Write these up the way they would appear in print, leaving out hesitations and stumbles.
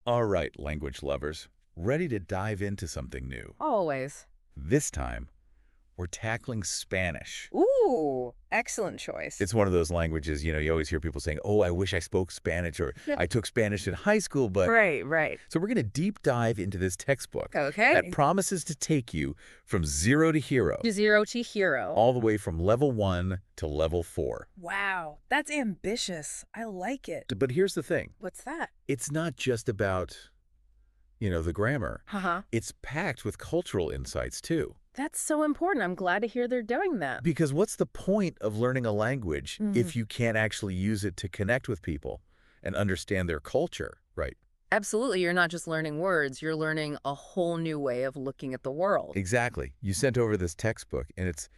All right, language lovers, ready to dive into something new. Always. This time, we're tackling Spanish. Ooh, excellent choice. It's one of those languages, you always hear people saying, oh, I wish I spoke Spanish, or Yeah. I took Spanish in high school, but... Right. So we're going to deep dive into this textbook Okay. that promises to take you from zero to hero, Zero to hero. all the way from level 1 to level 4. Wow, that's ambitious. I like it. But here's the thing. What's that? It's not just about, the grammar. Uh-huh. It's packed with cultural insights, too. That's so important. I'm glad to hear they're doing that. Because what's the point of learning a language Mhm. if you can't actually use it to connect with people and understand their culture, right? Absolutely. You're not just learning words. You're learning a whole new way of looking at the world. Exactly. You sent over this textbook, and it's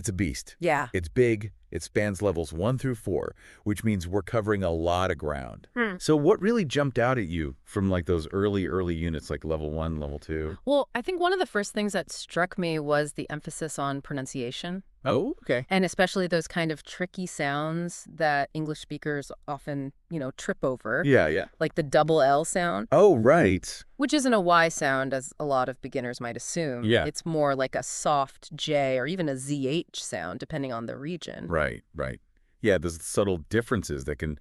a beast. Yeah. It's big. It spans levels 1 through 4, which means we're covering a lot of ground. Hmm. So what really jumped out at you from like those early units, like level 1, level 2? Well, I think one of the first things that struck me was the emphasis on pronunciation. Oh, okay. And especially those kind of tricky sounds that English speakers often, trip over. Yeah. Like the double L sound, Oh, right. which isn't a Y sound, as a lot of beginners might assume. Yeah. It's more like a soft J or even a ZH sound, depending on the region. Right. Yeah, there's subtle differences that can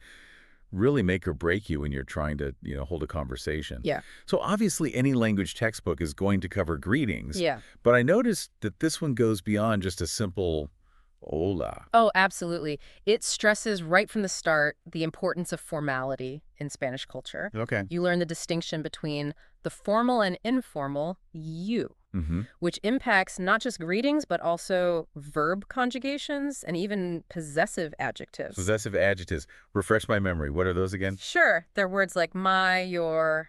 really make or break you when you're trying to, hold a conversation. Yeah. So obviously any language textbook is going to cover greetings. Yeah. But I noticed that this one goes beyond just a simple hola. Oh, absolutely. It stresses right from the start the importance of formality in Spanish culture. Okay. You learn the distinction between the formal and informal you, Mm-hmm. which impacts not just greetings, but also verb conjugations and even possessive adjectives. Possessive adjectives. Refresh my memory. What are those again? Sure, they're words like my, your,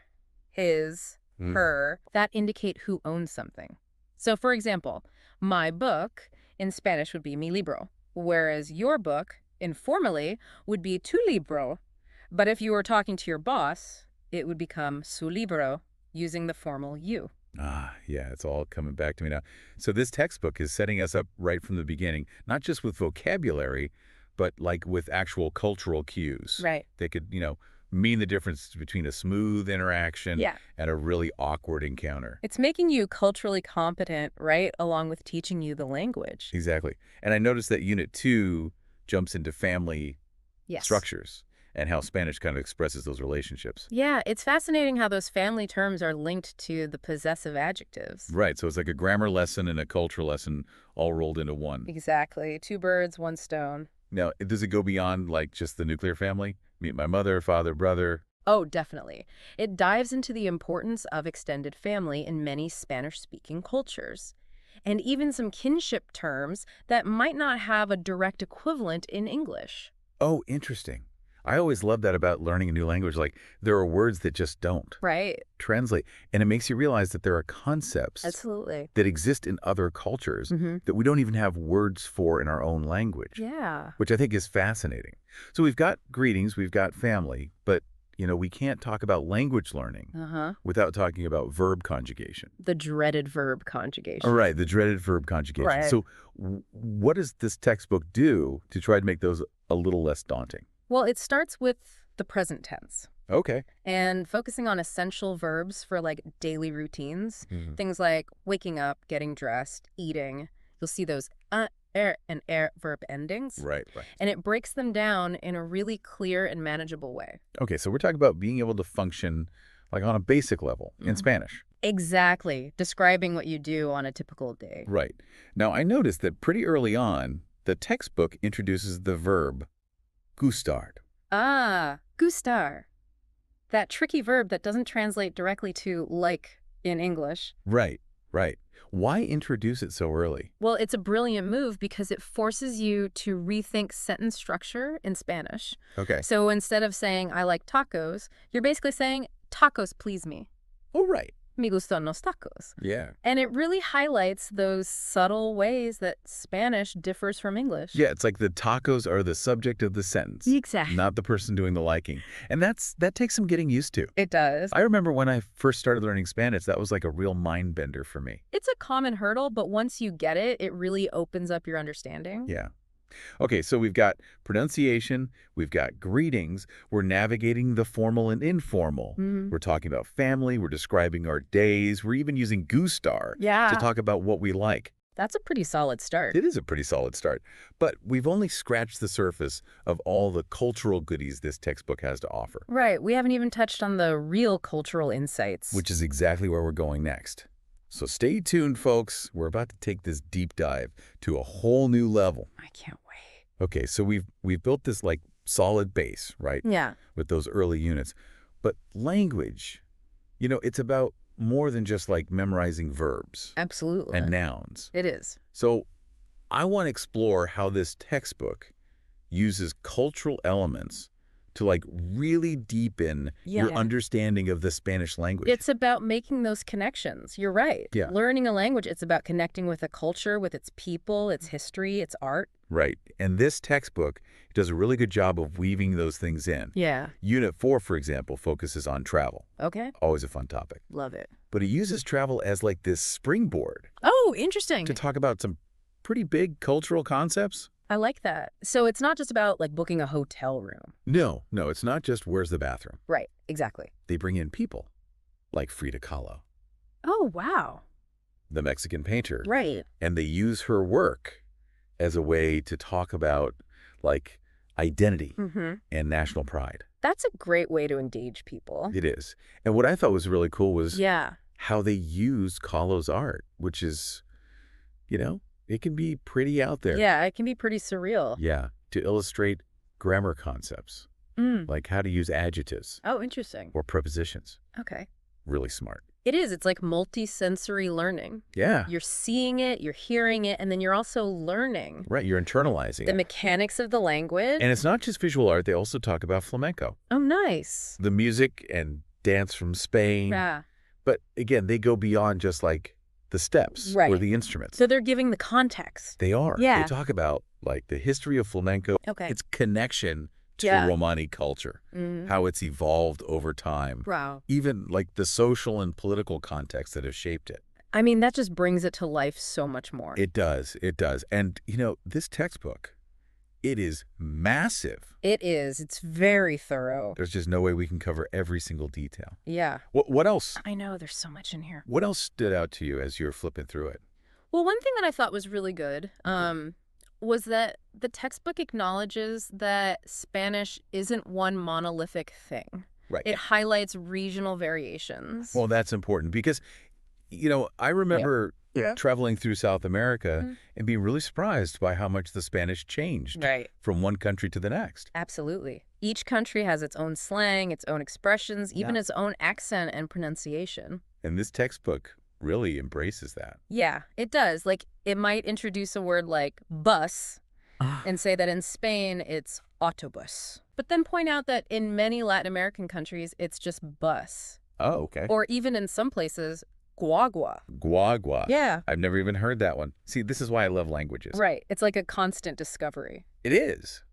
his, Mm. her, that indicate who owns something. So, for example, my book in Spanish would be mi libro, whereas your book, informally, would be tu libro. But if you were talking to your boss, it would become su libro, using the formal you. Ah, yeah, it's all coming back to me now. So this textbook is setting us up right from the beginning, not just with vocabulary, but like with actual cultural cues. Right. They could, mean the difference between a smooth interaction Yeah. and a really awkward encounter. It's making you culturally competent, right, along with teaching you the language. Exactly. And I noticed that Unit 2 jumps into family Yes. structures and how Spanish kind of expresses those relationships. Yeah, it's fascinating how those family terms are linked to the possessive adjectives. Right. So it's like a grammar lesson and a cultural lesson all rolled into one. Exactly. Two birds, one stone. Now, does it go beyond like just the nuclear family? Meet my mother, father, brother. Oh, definitely. It dives into the importance of extended family in many Spanish-speaking cultures, and even some kinship terms that might not have a direct equivalent in English. Oh, interesting. I always love that about learning a new language. Like there are words that just don't Right. translate. And it makes you realize that there are concepts Absolutely. that exist in other cultures Mm-hmm. that we don't even have words for in our own language, Yeah. which I think is fascinating. So we've got greetings, we've got family, but, we can't talk about language learning Uh-huh. without talking about verb conjugation. The dreaded verb conjugation. All right, the dreaded verb conjugation. Right. So what does this textbook do to try to make those a little less daunting? Well, it starts with the present tense Okay. and focusing on essential verbs for like daily routines. Mhm. Things like waking up, getting dressed, eating. You'll see those and verb endings. Right. And it breaks them down in a really clear and manageable way. Okay, so we're talking about being able to function like on a basic level in Mhm. Spanish. Exactly. Describing what you do on a typical day. Right. Now, I noticed that pretty early on, the textbook introduces the verb gustar. Ah, gustar. That tricky verb that doesn't translate directly to like in English. Right. Why introduce it so early? Well, it's a brilliant move because it forces you to rethink sentence structure in Spanish. Okay. So instead of saying, I like tacos, you're basically saying, tacos please me. Oh, right. Me gustan los tacos. Yeah. And it really highlights those subtle ways that Spanish differs from English. Yeah, it's like the tacos are the subject of the sentence, Exactly. not the person doing the liking. And that takes some getting used to. It does. I remember when I first started learning Spanish, that was like a real mind bender for me. It's a common hurdle, but once you get it, it really opens up your understanding. Yeah. Okay, so we've got pronunciation, we've got greetings, we're navigating the formal and informal. Mm. We're talking about family, we're describing our days, we're even using Gustar to Yeah. talk about what we like. That's a pretty solid start. It is a pretty solid start, but we've only scratched the surface of all the cultural goodies this textbook has to offer, Right. We haven't even touched on the real cultural insights. which is exactly where we're going next. So stay tuned, folks. We're about to take this deep dive to a whole new level. I can't wait. Okay, so we've built this like solid base, right? Yeah. With those early units. But language, it's about more than just like memorizing verbs Absolutely. and nouns. It is. So I want to explore how this textbook uses cultural elements to like really deepen your Yeah. understanding of the Spanish language. It's about making those connections. You're right. Yeah. Learning a language, it's about connecting with a culture, with its people, its history, its art. Right. And this textbook does a really good job of weaving those things in. Yeah. Unit 4, for example, focuses on travel. Okay. Always a fun topic. Love it. But it uses travel as like this springboard Oh, interesting. to talk about some pretty big cultural concepts. I like that. So it's not just about like booking a hotel room. No, it's not just where's the bathroom. Right. Exactly. They bring in people like Frida Kahlo, Oh, wow. the Mexican painter. Right. And they use her work as a way to talk about like identity Mm-hmm. and national pride. That's a great way to engage people. It is. And what I thought was really cool was Yeah. how they used Kahlo's art, which is, it can be pretty out there. Yeah, it can be pretty surreal. Yeah, to illustrate grammar concepts, Mm. like how to use adjectives Oh, interesting. or prepositions. Okay. Really smart. It is. It's like multi-sensory learning. Yeah, You're seeing it, you're hearing it, and then you're also learning right. You're internalizing the it. mechanics of the language. And it's not just visual art. They also talk about flamenco, Oh, nice. the music and dance from Spain. Yeah. But again, they go beyond just like the steps or Right. the instruments. So they're giving the context. They are. Yeah. They talk about like the history of flamenco, Okay. its connection to Yeah. Romani culture, Mhm. how it's evolved over time, Wow. even like the social and political contexts that have shaped it. I mean, that just brings it to life so much more. It does. It does. And, this textbook, it is massive. It is. It's very thorough. There's just no way we can cover every single detail. Yeah. What else? I know. There's so much in here. What else stood out to you as you were flipping through it? Well, one thing that I thought was really good was that the textbook acknowledges that Spanish isn't one monolithic thing. Right. It highlights regional variations. Well, that's important because, I remember Yeah. traveling through South America Mhm. and being really surprised by how much the Spanish changed Right. from one country to the next. Absolutely. Each country has its own slang, its own expressions, even Yeah. its own accent and pronunciation. And this textbook really embraces that. Yeah, it does. Like, it might introduce a word like bus and say that in Spain it's autobus. But then point out that in many Latin American countries, it's just bus. Oh, okay. Or even in some places, guagua. Guagua. Yeah. I've never even heard that one. See, this is why I love languages. Right. It's like a constant discovery. It is.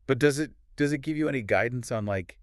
But does it give you any guidance on like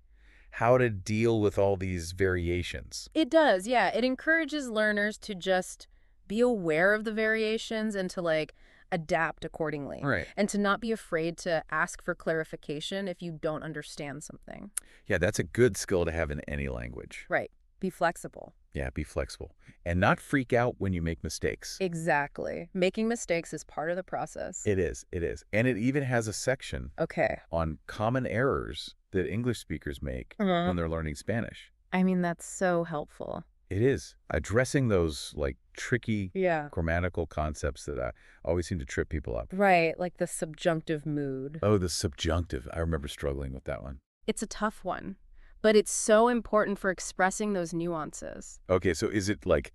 how to deal with all these variations? It does, yeah. It encourages learners to just be aware of the variations and to like adapt accordingly. Right. And to not be afraid to ask for clarification if you don't understand something. Yeah, that's a good skill to have in any language. Right. Be flexible. Yeah, be flexible. And not freak out when you make mistakes. Exactly. Making mistakes is part of the process. It is. It is. And it even has a section Okay. on common errors that English speakers make when they're learning Spanish. I mean, that's so helpful. It is. Addressing those like tricky Yeah. grammatical concepts that always seem to trip people up. Right. Like the subjunctive mood. Oh, the subjunctive. I remember struggling with that one. It's a tough one, but it's so important for expressing those nuances. Okay, so is it like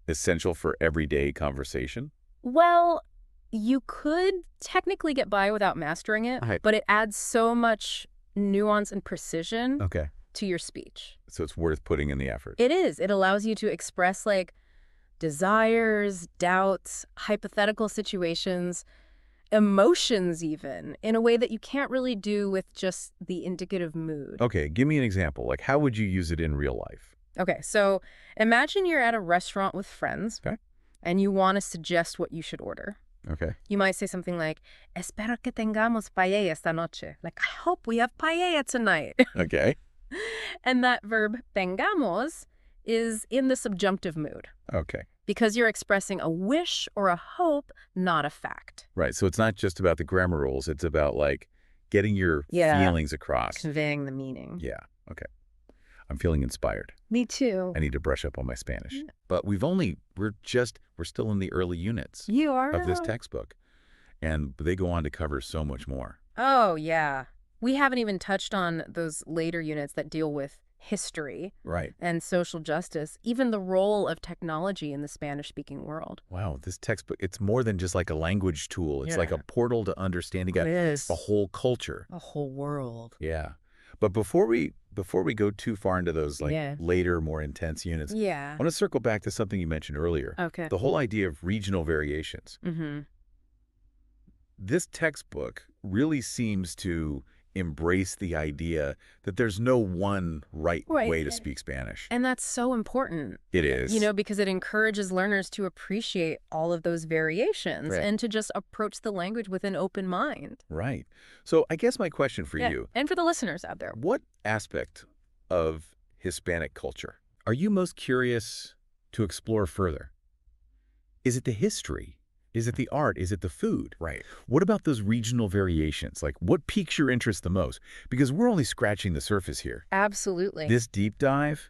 essential for everyday conversation? Well, you could technically get by without mastering it, Right. but it adds so much nuance and precision Okay. to your speech. So it's worth putting in the effort. It is. It allows you to express like desires, doubts, hypothetical situations, emotions even, in a way that you can't really do with just the indicative mood. Okay, give me an example. Like how would you use it in real life? Okay, so imagine you're at a restaurant with friends. Okay. And you want to suggest what you should order. Okay. You might say something like, espero que tengamos paella esta noche. Like, I hope we have paella tonight. Okay. And that verb tengamos is in the subjunctive mood Okay. because you're expressing a wish or a hope, not a fact. Right. So it's not just about the grammar rules. It's about like getting your feelings across. Conveying the meaning. Yeah. Okay. I'm feeling inspired. Me too. I need to brush up on my Spanish. Yeah. But we're still in the early units You are. of this textbook. And they go on to cover so much more. Oh, yeah. We haven't even touched on those later units that deal with history Right. and social justice, even the role of technology in the Spanish-speaking world. Wow, this textbook, it's more than just like a language tool. It's like a Yeah. portal to understanding It is. a whole culture. A whole world. Yeah. But before we go too far into those Yeah. later, more intense units, I Yeah. want to circle back to something you mentioned earlier. Okay. The whole idea of regional variations. Mm-hmm. This textbook really seems to embrace the idea that there's no one right way to speak Spanish. And that's so important. It is. You know, because it encourages learners to appreciate all of those variations Right. and to just approach the language with an open mind. Right. So I guess my question for you, And for the listeners out there. what aspect of Hispanic culture are you most curious to explore further? Is it the history? Is it the art? Is it the food? Right. What about those regional variations? Like, what piques your interest the most? Because we're only scratching the surface here. Absolutely. This deep dive,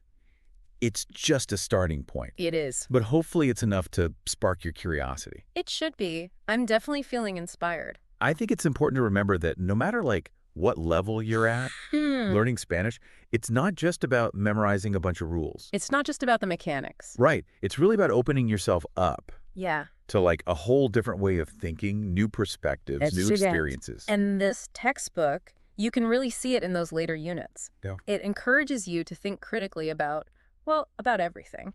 it's just a starting point. It is. But hopefully it's enough to spark your curiosity. It should be. I'm definitely feeling inspired. I think it's important to remember that no matter what level you're at, learning Spanish, it's not just about memorizing a bunch of rules. It's not just about the mechanics. Right. It's really about opening yourself up Yeah. to a whole different way of thinking, new perspectives, new experiences. And this textbook, you can really see it in those later units. Yeah. It encourages you to think critically about everything,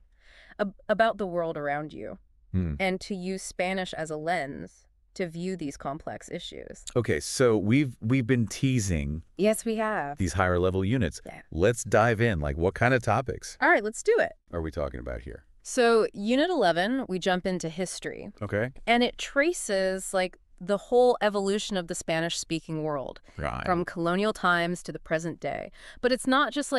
about the world around you, and to use Spanish as a lens to view these complex issues. Okay, so we've been teasing Yes, we have. these higher level units. Yeah. Let's dive in. What kind of topics All right, let's do it. are we talking about here? So Unit 11, we jump into history, Okay. and it traces the whole evolution of the Spanish-speaking world, Right. from colonial times to the present day. But it's not just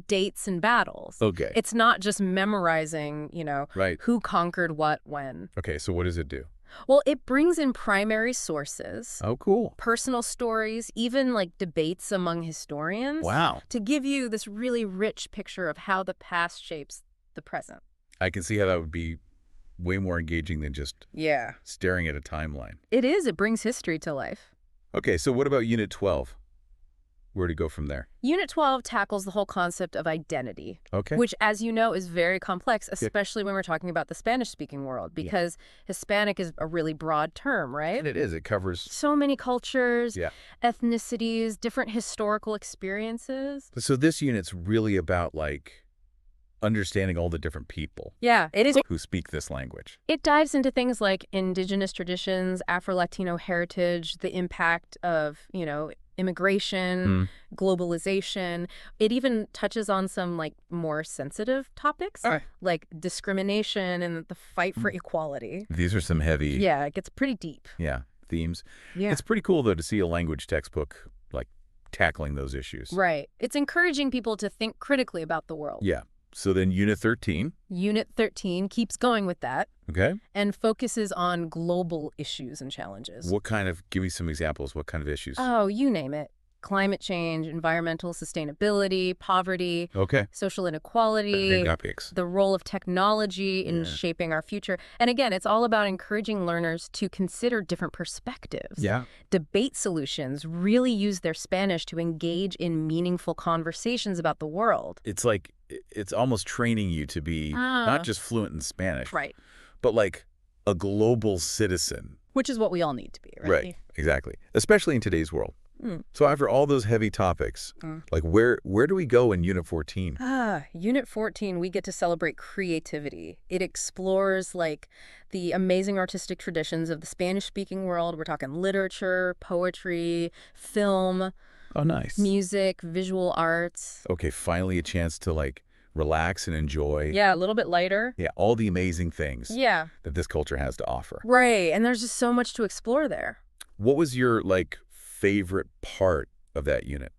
dates and battles. Okay. It's not just memorizing, Right. who conquered what when. Okay, so what does it do? Well, it brings in primary sources, Oh, cool. personal stories, even debates among historians. Wow. To give you this really rich picture of how the past shapes the present. I can see how that would be way more engaging than just Yeah. staring at a timeline. It is. It brings history to life. Okay, so what about Unit 12? Where to go from there? Unit 12 tackles the whole concept of identity, Okay. which, as you know, is very complex, especially when we're talking about the Spanish-speaking world, because Hispanic is a really broad term, right? And it is. It covers... So many cultures, Yeah. ethnicities, different historical experiences. So this unit's really about, understanding all the different people Yeah, it is. who speak this language. It dives into things like indigenous traditions, Afro-Latino heritage, the impact of, immigration, globalization. It even touches on some more sensitive topics, All right. like discrimination and the fight for equality. These are some heavy, Yeah, it gets pretty deep. themes. Yeah. It's pretty cool, though, to see a language textbook, tackling those issues. Right. It's encouraging people to think critically about the world. Yeah. So then Unit 13, Unit 13 keeps going with that okay? and focuses on global issues and challenges. Give me some examples. What kind of issues? Oh, you name it. Climate change, environmental sustainability, poverty, Okay. social inequality, Big topics. the role of technology in Yeah. shaping our future. And again, it's all about encouraging learners to consider different perspectives. Yeah. Debate solutions, really use their Spanish to engage in meaningful conversations about the world. It's almost training you to be not just fluent in Spanish, Right. but a global citizen. Which is what we all need to be, right? Right. Exactly. Especially in today's world. Mm. So after all those heavy topics, where do we go in Unit 14? Unit 14, we get to celebrate creativity. It explores the amazing artistic traditions of the Spanish-speaking world. We're talking literature, poetry, film, Oh, nice. music, visual arts. Okay, finally a chance to relax and enjoy. Yeah, a little bit lighter. Yeah, all the amazing things Yeah. that this culture has to offer. Right, and there's just so much to explore there. What was your, favorite part of that unit?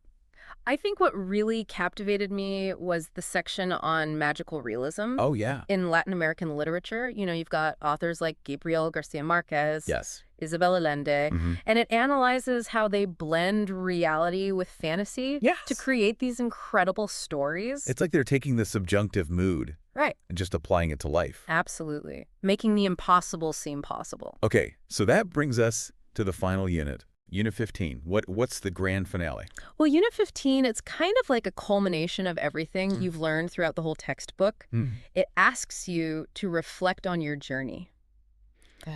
I think what really captivated me was the section on magical realism. Oh, yeah. In Latin American literature. You've got authors like Gabriel Garcia Marquez, Yes. Isabel Allende, Mm-hmm. and it analyzes how they blend reality with fantasy Yes. to create these incredible stories. It's like they're taking the subjunctive mood Right. and just applying it to life. Absolutely. Making the impossible seem possible. Okay, so that brings us to the final unit, Unit 15. What's the grand finale? Well, Unit 15, it's kind of like a culmination of everything you've learned throughout the whole textbook. It asks you to reflect on your journey.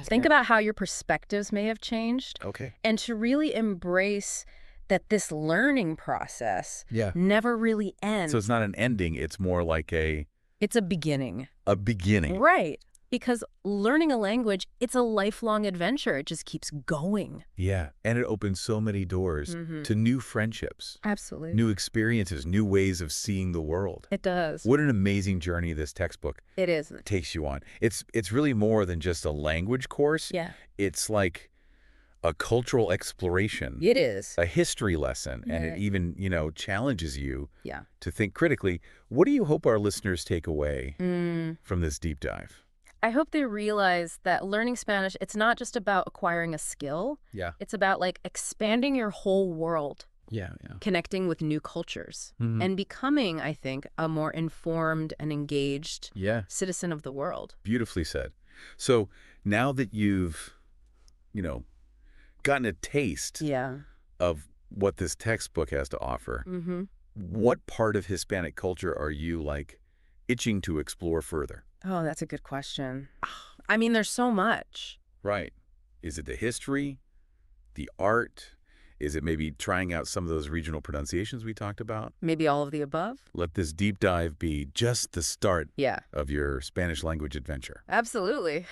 Think about how your perspectives may have changed, Okay. and to really embrace that this learning process Yeah. never really ends. So it's not an ending, it's more like It's a beginning. a beginning. Right. Because learning a language, it's a lifelong adventure. It just keeps going. Yeah, and it opens so many doors to new friendships, Absolutely. new experiences, new ways of seeing the world. It does. What an amazing journey this textbook It is. takes you on. It's really more than just a language course. Yeah. It's like a cultural exploration, It is. a history lesson, and Yeah. it even, challenges you Yeah. to think critically. What do you hope our listeners take away Mm. from this deep dive? I hope they realize that learning Spanish, it's not just about acquiring a skill. Yeah. It's about expanding your whole world, Yeah. connecting with new cultures, and becoming, I think, a more informed and engaged Yeah. citizen of the world. Beautifully said. So now that you've, gotten a taste Yeah. of what this textbook has to offer, what part of Hispanic culture are you, itching to explore further? Oh, that's a good question. I mean, there's so much. Right. Is it the history, the art? Is it maybe trying out some of those regional pronunciations we talked about? Maybe all of the above? Let this deep dive be just the start Yeah. of your Spanish language adventure. Absolutely.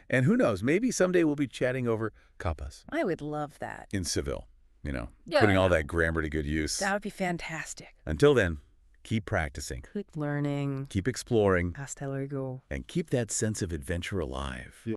And who knows, maybe someday we'll be chatting over capas I would love that. in Seville, Yeah. putting all that grammar to good use. That would be fantastic. Until then, keep practicing, Keep learning. keep exploring, Hasta luego. and keep that sense of adventure alive.